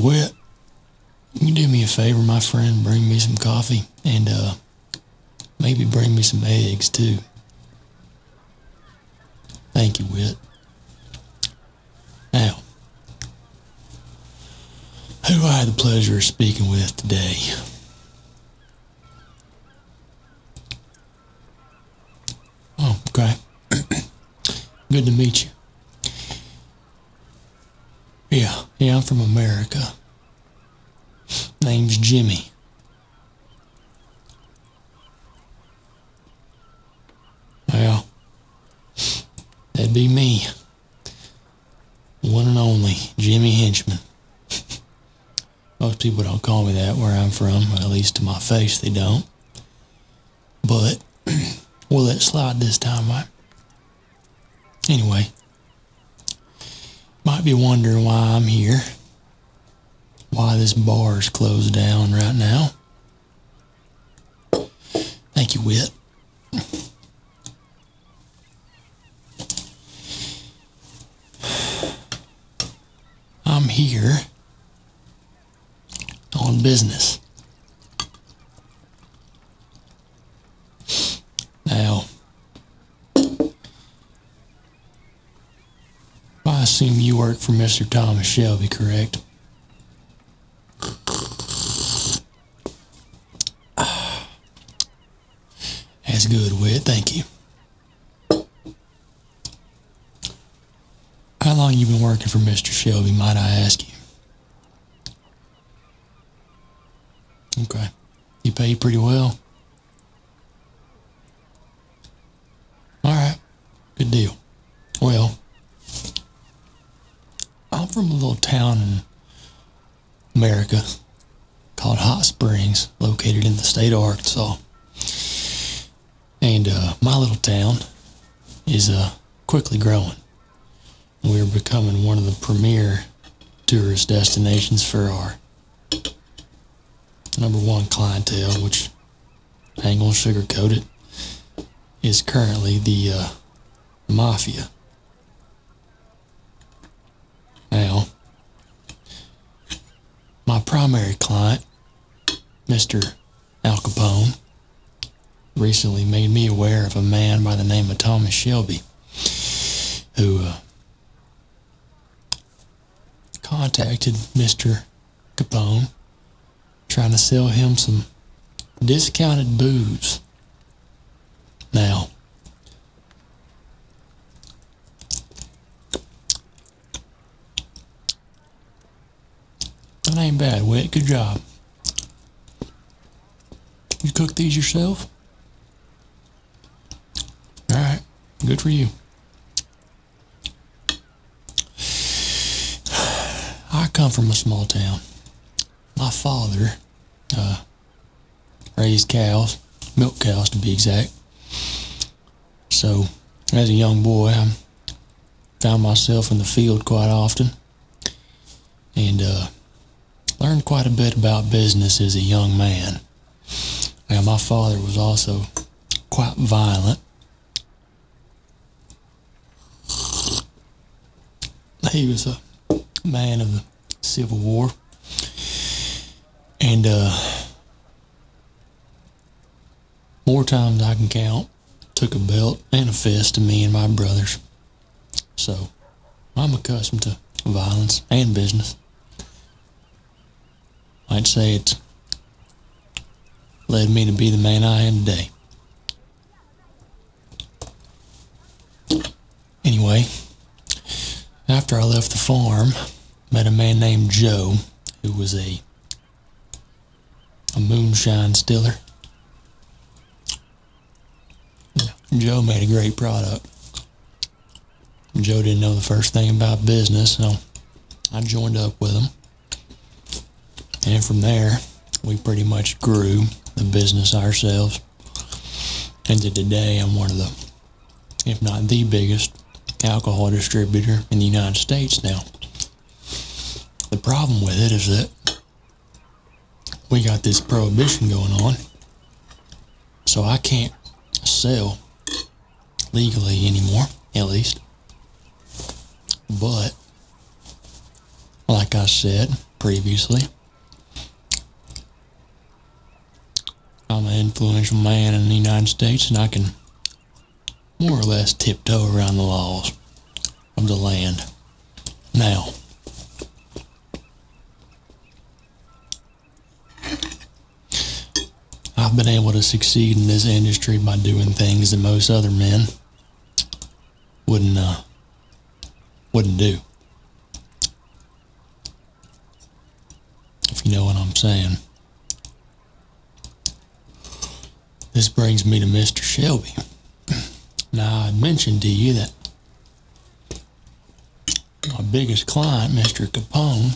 Whit, can you do me a favor, my friend? Bring me some coffee and maybe bring me some eggs too. Thank you, Whit. Now, who do I have the pleasure of speaking with today? Oh, okay. Good to meet you. Yeah, I'm from America. Name's Jimmy. Well, that'd be me. One and only Jimmy Henchman. Most people don't call me that where I'm from, or at least to my face they don't. But we'll let it slide this time, right? Anyway, might be wondering why I'm here. Why this bar is closed down right now. Thank you, Whit. I'm here on business. Now, I assume you work for Mr. Thomas Shelby, correct? That's good, Whit. Thank you. How long you been working for Mr. Shelby, might I ask you? Okay. You pay you pretty well? Alright. Good deal. Well, I'm from a little town in America called Hot Springs, located in the state of Arkansas. And my little town is quickly growing. We're becoming one of the premier tourist destinations for our #1 clientele, which, I ain't gonna sugarcoat it, is currently the mafia. Now, my primary client, Mr. Al Capone, recently made me aware of a man by the name of Thomas Shelby, who contacted Mr. Capone trying to sell him some discounted booze. Now, that ain't bad, Whit. Good job. You cook these yourself? Alright, good for you. I come from a small town. My father raised cows, milk cows to be exact. So, as a young boy, I found myself in the field quite often and learned quite a bit about business as a young man. Now, my father was also quite violent. He was a man of the Civil War, and more times I can count, took a belt and a fist to me and my brothers. So I'm accustomed to violence and business. I'd say it's led me to be the man I am today. Anyway, after I left the farm, met a man named Joe, who was a moonshine stiller. Joe made a great product. Joe didn't know the first thing about business, so I joined up with him. And from there, we pretty much grew the business ourselves. And to today, I'm one of the, if not the biggest, alcohol distributor in the United States now. The problem with it is that we got this prohibition going on, so I can't sell legally anymore, at least. But, like I said, previously. I'm an influential man in the United States, and I can more or less tiptoe around the laws of the land. Now, I've been able to succeed in this industry by doing things that most other men wouldn't do. If you know what I'm saying. This brings me to Mr. Shelby. Now, I mentioned to you that my biggest client, Mr. Capone,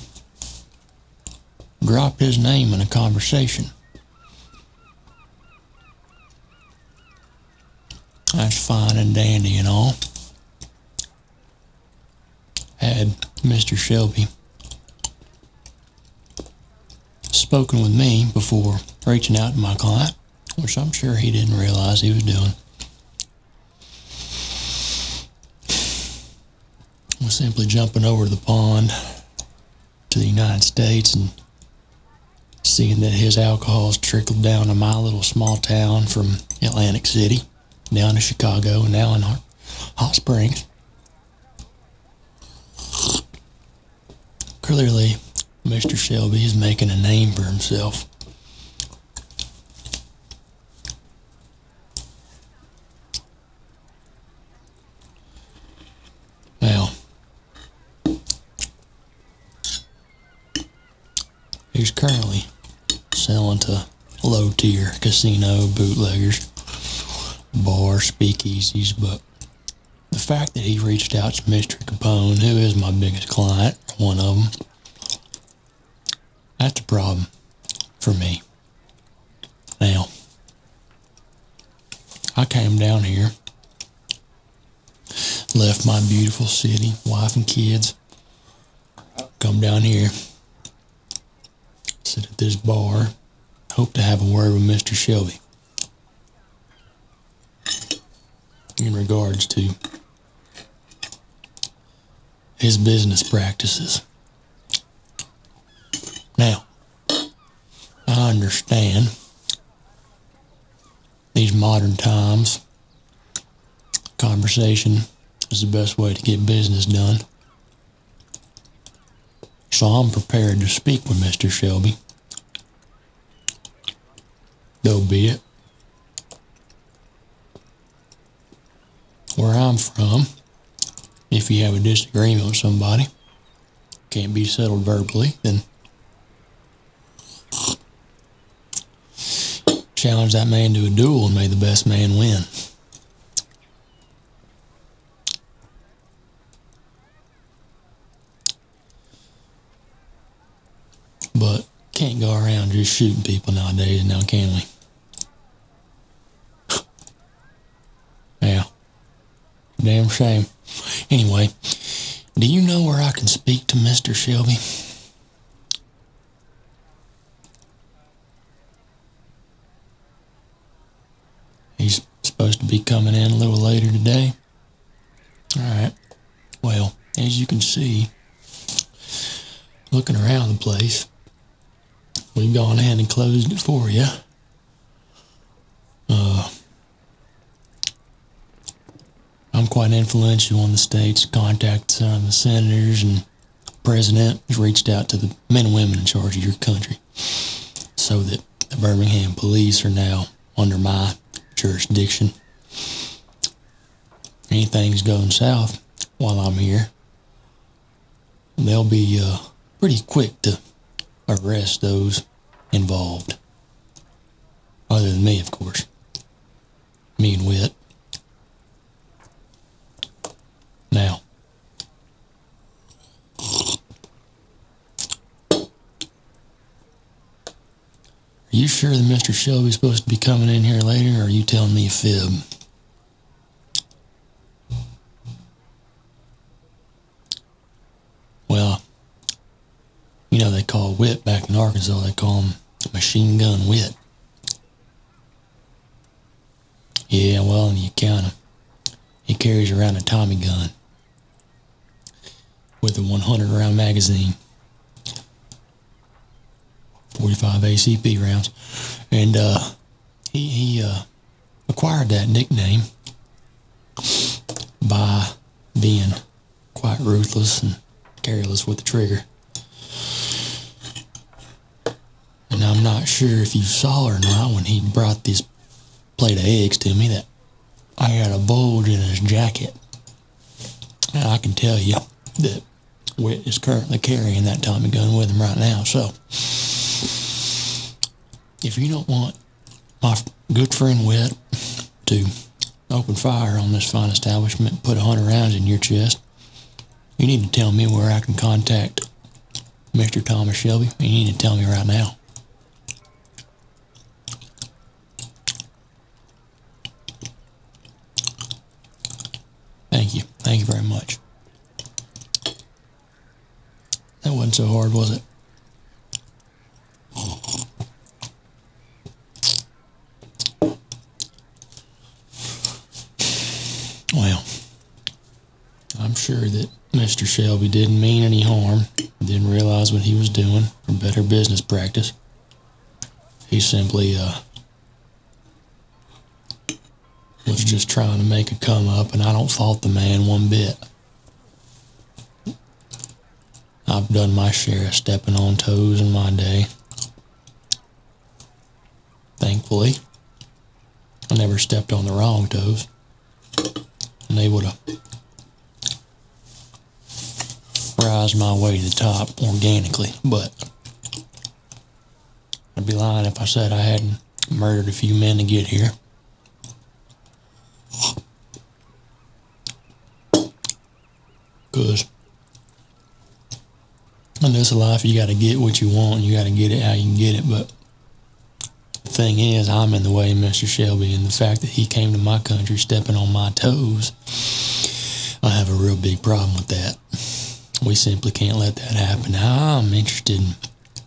dropped his name in a conversation. That's fine and dandy and all. Had Mr. Shelby spoken with me before reaching out to my client, which I'm sure he didn't realize he was doing, was simply jumping over the pond to the United States and seeing that his alcohol's trickled down to my little small town from Atlantic City down to Chicago and now in Hot Springs. Clearly, Mr. Shelby is making a name for himself. Now, he's currently selling to low-tier casino bootleggers, bars, speakeasies, but the fact that he reached out to Mr. Capone, who is my biggest client, one of them, that's a problem for me. Now, I came down here, left my beautiful city, wife and kids, come down here, sit at this bar, hope to have a word with Mr. Shelby in regards to his business practices. Now, I understand these modern times, conversation is the best way to get business done. So I'm prepared to speak with Mr. Shelby. Though be it. Where I'm from, if you have a disagreement with somebody, can't be settled verbally, then challenge that man to a duel and may the best man win. But can't go around just shooting people nowadays, now can we? Yeah. Damn shame. Anyway, do you know where I can speak to Mr. Shelby? He's supposed to be coming in a little later today. Alright. Well, as you can see, looking around the place, we've gone ahead and closed it for you. I'm quite influential in the states. Contacted some of the senators and president has reached out to the men and women in charge of your country so that the Birmingham police are now under my jurisdiction. Anything's going south while I'm here, they'll be pretty quick to arrest those involved. Other than me, of course. Me and Wit. Now, are you sure that Mr. Shelby's supposed to be coming in here later, or are you telling me a fib? Well, you know they call Wit back in Arkansas, they call him Machine Gun Wit. Yeah, well, and you count him. He carries around a Tommy gun with a 100-round magazine. .45 ACP rounds. And he acquired that nickname by being quite ruthless and careless with the trigger. And I'm not sure if you saw or not when he brought this plate of eggs to me that I had a bulge in his jacket. And I can tell you that Whit is currently carrying that Tommy gun with him right now. So, if you don't want my good friend Whit to open fire on this fine establishment, put 100 rounds in your chest, you need to tell me where I can contact Mr. Thomas Shelby. You need to tell me right now. Thank you. Thank you very much. That wasn't so hard, was it? Well, I'm sure that Mr. Shelby didn't mean any harm, didn't realize what he was doing for better business practice. He simply was just trying to make a come up, and I don't fault the man one bit. I've done my share of stepping on toes in my day. Thankfully, I never stepped on the wrong toes, and they would have rised my way to the top organically, but I'd be lying if I said I hadn't murdered a few men to get here. Because in this life, you got to get what you want, and you got to get it how you can get it. But the thing is, I'm in the way of Mr. Shelby, and the fact that he came to my country stepping on my toes, I have a real big problem with that. We simply can't let that happen. Now, I'm interested in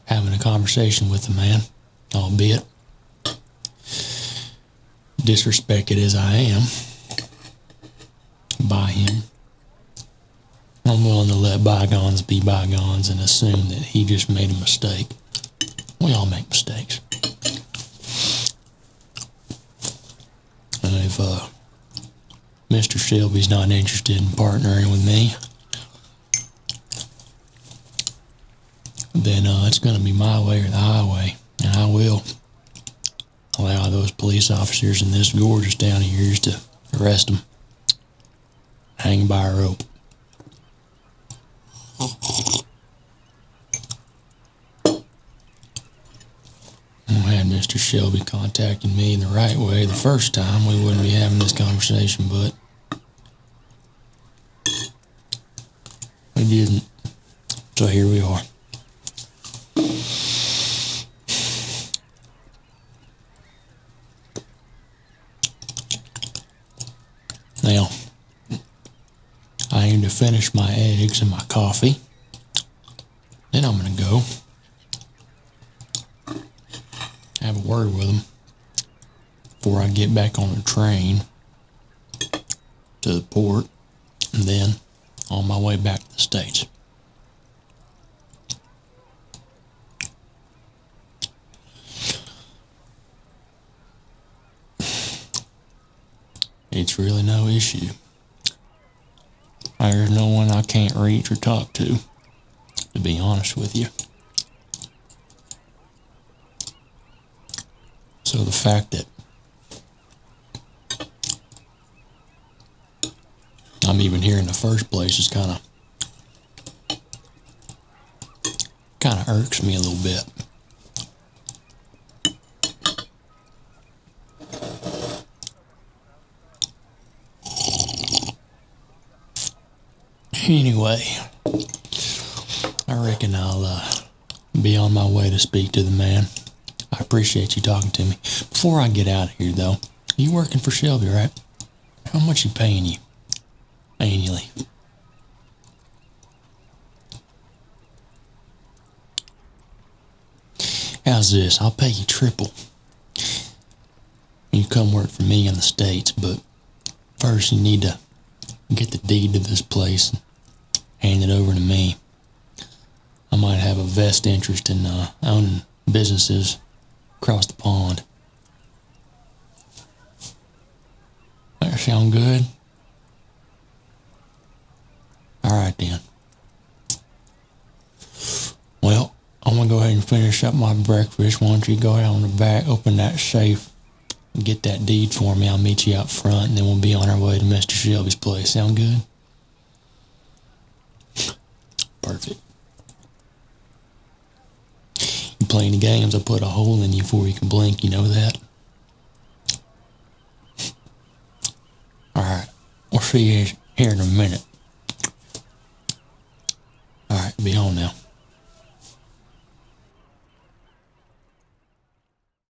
having a conversation with the man, albeit disrespected as I am by him. I'm willing to let bygones be bygones and assume that he just made a mistake. We all make mistakes. And if Mr. Shelby's not interested in partnering with me, then it's going to be my way or the highway. And I will allow those police officers in this gorgeous town of yours to arrest him, hang by a rope. Had Mr. Shelby contacted me in the right way the first time, we wouldn't be having this conversation, but we didn't. So here we are. Now, I aim to finish my eggs and my coffee. Then I'm going to go have a word with them before I get back on the train to the port, and then on my way back to the States. It's really no issue. There's no one I can't reach or talk to be honest with you. So the fact that I'm even here in the first place is kind of irks me a little bit. Anyway, I reckon I'll be on my way to speak to the man. I appreciate you talking to me. Before I get out of here, though, you working for Shelby, right? How much he paying you annually? How's this? I'll pay you triple. You come work for me in the States, but first you need to get the deed to this place and hand it over to me. I might have a vested interest in owning businesses across the pond. That sound good? Alright then. Well, I'm going to go ahead and finish up my breakfast. Why don't you go out on the back, open that safe, and get that deed for me. I'll meet you out front, and then we'll be on our way to Mr. Shelby's place. Sound good? Perfect. You play any games, I'll put a hole in you before you can blink. You know that? Alright. We'll see you here in a minute.